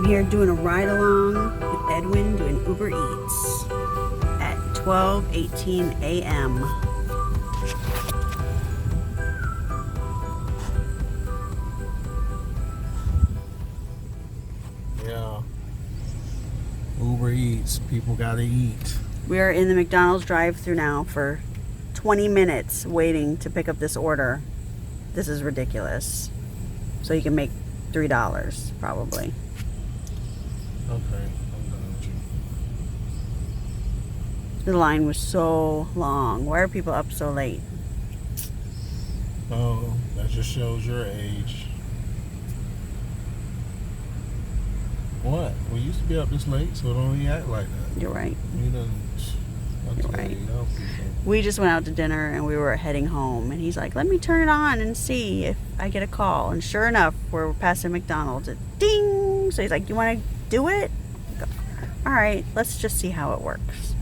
I'm here doing a ride along with Edwin doing Uber Eats at 12:18 a.m. Yeah. Uber Eats. People gotta eat. We are in the McDonald's drive-thru now for 20 minutes waiting to pick up this order. This is ridiculous. So you can make $3 probably. Okay, I'm done with you. The line was so long. Why are people up so late? Oh, that just shows your age. What? We used to be up this late, so don't even act like that. You're right. You done. You're right. We just went out to dinner and we were heading home, and he's like, let me turn it on and see if I get a call. And sure enough, we're passing McDonald's. It ding! So he's like, you want to do it? I go, all right, let's just see how it works.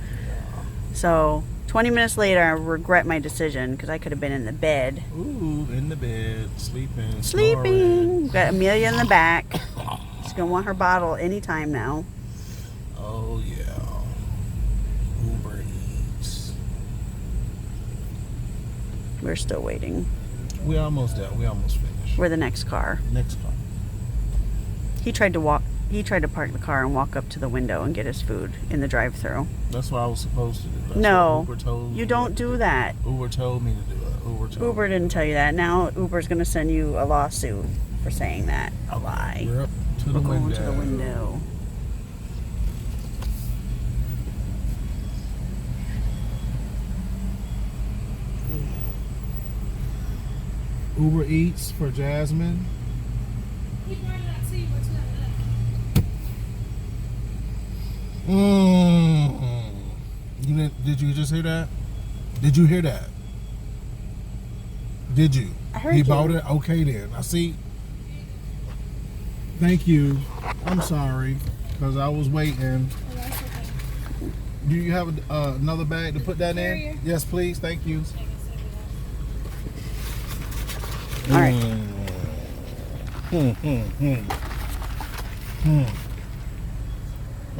So 20 minutes later, I regret my decision because I could have been in the bed. Ooh, in the bed, sleeping. Sleeping. Got Amelia in the back. She's going to want her bottle anytime now. Oh, yeah. Uber Eats. We're still waiting. We almost there. We almost finished. We're the next car. Next car. He tried to park the car and walk up to the window and get his food in the drive-thru. That's what I was supposed to do. That's No, what Uber told you don't do that. Uber told me to do it. Uber didn't tell you that. Now Uber's going to send you a lawsuit for saying that. A lie. We're up to the We're going window. to the window. Uber Eats for Jasmine. Did you just hear that? Did you hear that? Did you? I heard he you. bought it? Okay then. I see. Thank you. I'm sorry because I was waiting. Do you have another bag to put that in? Yes, please. Thank you. All right.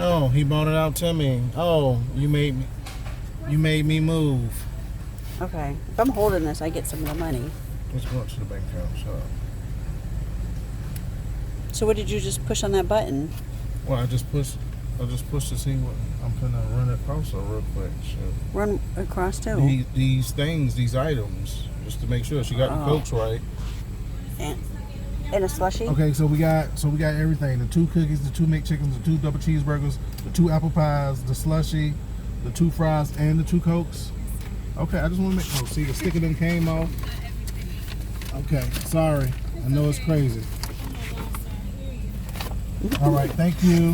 Oh, he bought it out to me. Oh, you made me move. Okay. If I'm holding this, I get some of the money. Let's go up to the bank account. Shut up. So what did you just push on that button? Well, I just pushed to see what I'm gonna run across her real quick. Shit. Run across too. These things, these items, just to make sure she got the Cokes right. And a slushie? Okay, so we got everything: the 2 cookies, the 2 McChickens, the 2 double cheeseburgers, the 2 apple pies, the slushie, the 2 fries, and the 2 Cokes. Okay, I just want to make. Oh, see, the sticker done came off. Okay, sorry. I know it's crazy. All right, thank you.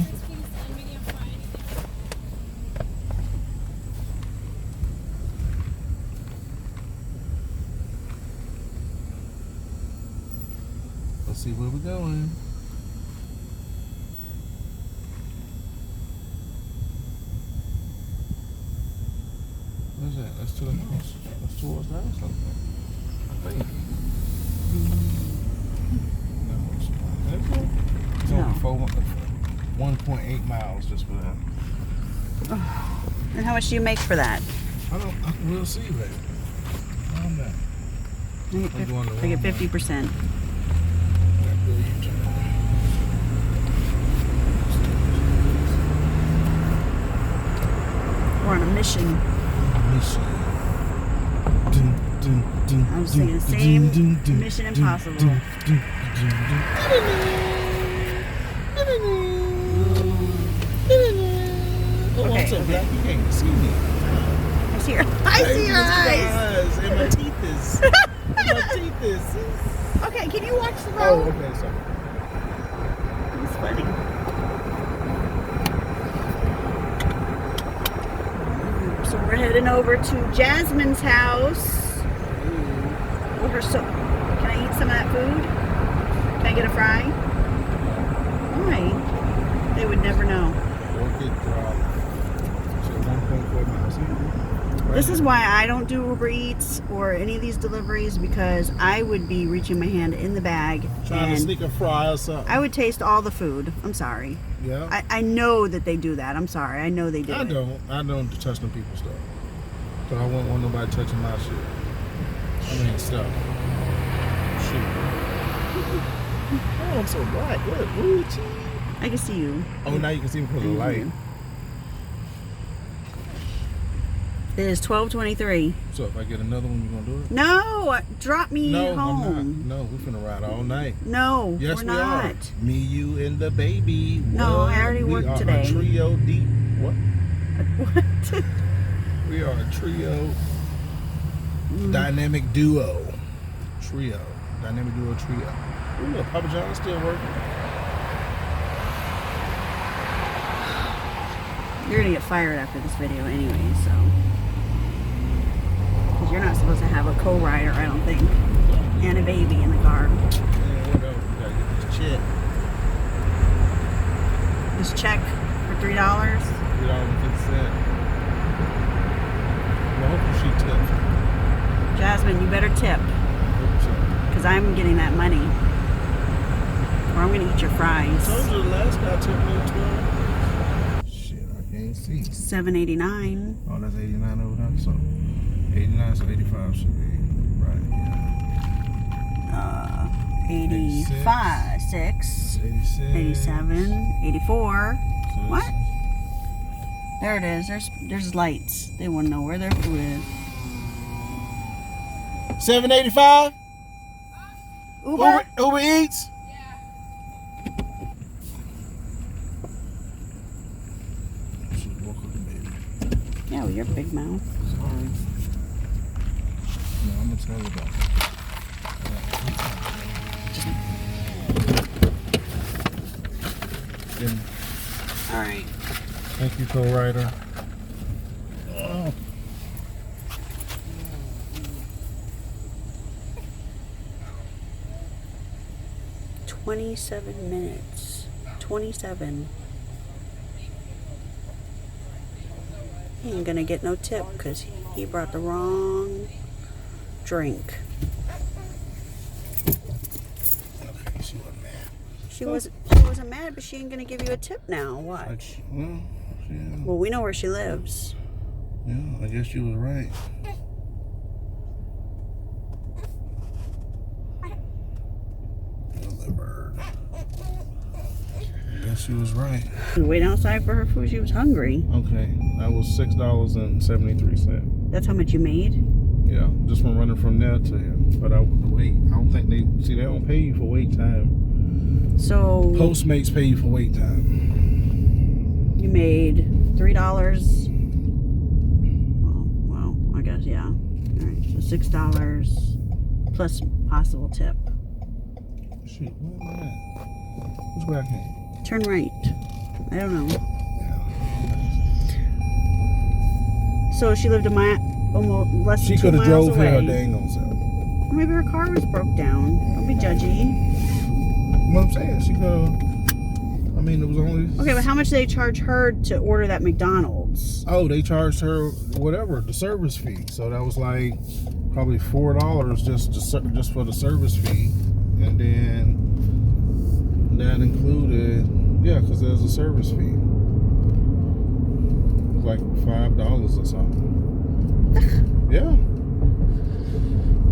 Let's see where we're going. Where's that? That's to the house. That's towards the house, I think. It's only 1.8 miles just for that. And how much do you make for that? We'll see later. I'm not. I get 50%. We're on a mission. I was thinking the same Mission Impossible. Okay. So black, you can't see me. I see your eyes. And my teeth is. Okay, can you watch the road? Oh, okay, sorry. It's funny. So we're heading over to Jasmine's house. Can I eat some of that food? Can I get a fry? Why? They would never know. Orchid Drive. So 1.4 miles. This is why I don't do Uber Eats or any of these deliveries, because I would be reaching my hand in the bag trying to sneak a fry or something. I would taste all the food. I'm sorry. Yeah. I know that they do that. I'm sorry. I know they do. I don't touch them people's stuff. So I wouldn't want nobody touching my shit. I mean stuff. Shit. Oh, I'm so bright. Look, ooh, gee. I can see you. Oh, now you can see me because of the light. It is 12:23. So if I get another one, you gonna do it? No, drop me No, home. I'm not. No, we're finna ride all night. No, Yes, we're we not. are. Me, you, and the baby. No, What? I already worked today. We are a trio deep. What? What? We are a trio. Dynamic duo. Trio. Dynamic duo trio. Ooh, look, Papa John's still working. You're gonna get fired after this video anyway, so. Because you're not supposed to have a co-rider, I don't think. And a baby in the car. Yeah, whatever. We gotta get this check. This check for $3. $3.50. Well, hopefully she tipped. Jasmine, you better tip. Hope so. Because I'm getting that money. Or I'm gonna eat your I fries. told you the last guy took me 12. Shit, I can't see. $7.89. Oh, that's 89 over there. So 89, so 85 should be right. Yeah. 85, 6, 86. 87, 84. So What? There it is. There's lights. They want to know where their food is. 785. Uber? Uber Eats. Yeah, with your big mouth. Sorry. No, I'm gonna tell you about it. All right. Thank you, co-writer. Oh. $27 minutes. 27. He ain't gonna get no tip because he brought the wrong drink. Okay, she wasn't mad. She wasn't mad, but she ain't gonna give you a tip now. Watch. Well, yeah. Well, we know where she lives. Yeah, I guess you was right. Little bird. I guess she was right. She was waiting outside for her food. She was hungry. Okay, that was $6.73. That's how much you made? Yeah, just from running from there to here. But the wait, I don't think they don't pay you for wait time. So Postmates pay you for wait time. you made $3. Well, I guess, yeah. All right, so $6 plus possible tip. Shoot, where am I at? Which way I came? Turn right. I don't know. Yeah. So she lived almost less She than 2 could have miles drove away. here her dang on self. Maybe her car was broke down. Don't be judgy. What I'm saying, she could have. I mean, it was only. Okay, but how much did they charge her to order that McDonald's? Oh, they charged her whatever the service fee. So that was like probably $4 just for the service fee, and then that included because there's a service fee. It was like $5 or something. Yeah.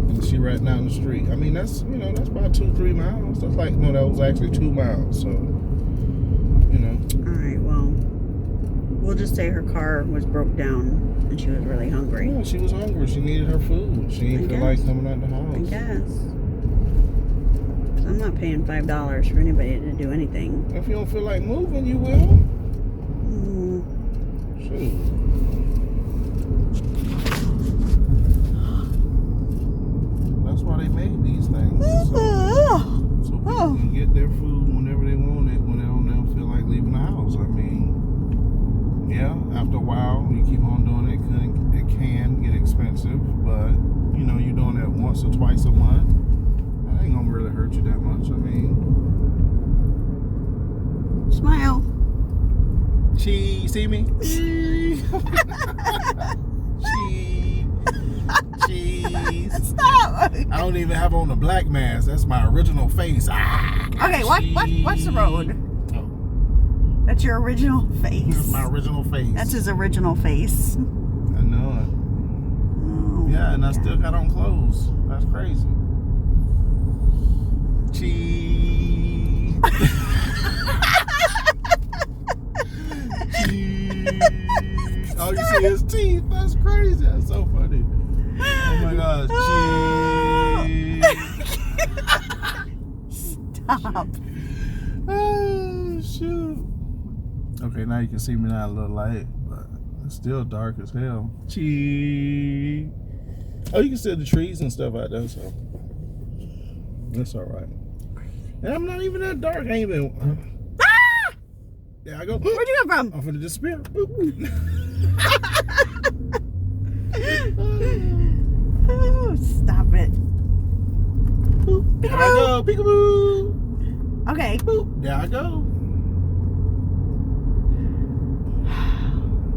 And she right down the street. I mean, that's that's about 2-3 miles. That's like that was actually 2 miles. So All right, well, we'll just say her car was broke down and she was really hungry. Yeah, she was hungry. She needed her food. She didn't feel like coming out the house. I guess. 'Cause I'm not paying $5 for anybody to do anything. If you don't feel like moving, you will. Shoot. That's why they made these things. So people can get their food whenever they want it, when they don't feel like leaving the house. I mean, yeah, after a while, you keep on doing it, it can get expensive, but you're doing it once or twice a month. That ain't gonna really hurt you that much. I mean, Smile. cheese, see me? Cheese. Cheese. Stop. I don't even have on the black mask. That's my original face. Ah, Okay, watch the road. Oh, That's your original this face. is my original face. That's his original face. I know it. Oh, Yeah, and I God. still got on clothes. That's crazy. Cheese. Cheese. All you see is teeth. That's crazy. That's so funny. Oh my gosh. Cheese. Stop. Oh, shoot. Okay, now you can see me now a little light, but it's still dark as hell. Cheese. Oh, you can see the trees and stuff out there, so that's all right. And I'm not even that dark. I ain't even. Ah! There I go. Where'd you come from? I'm finna disappear. Oh, stop it. There I go. Peekaboo. Okay. Boop. There I go.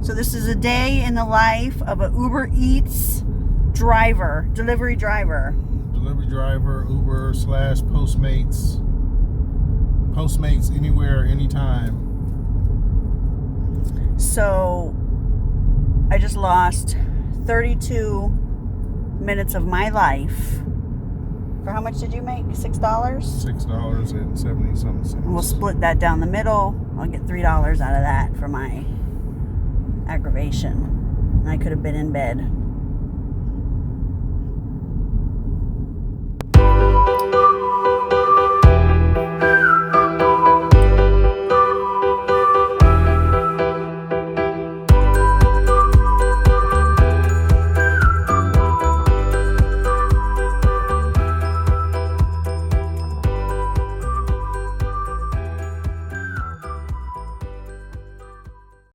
So this is a day in the life of an Uber Eats driver, delivery driver. Delivery driver, Uber / Postmates. Postmates anywhere, anytime. So I just lost 32 minutes of my life. For how much did you make? $6? $6.70-something. And we'll split that down the middle. I'll get $3 out of that for my aggravation. And I could have been in bed.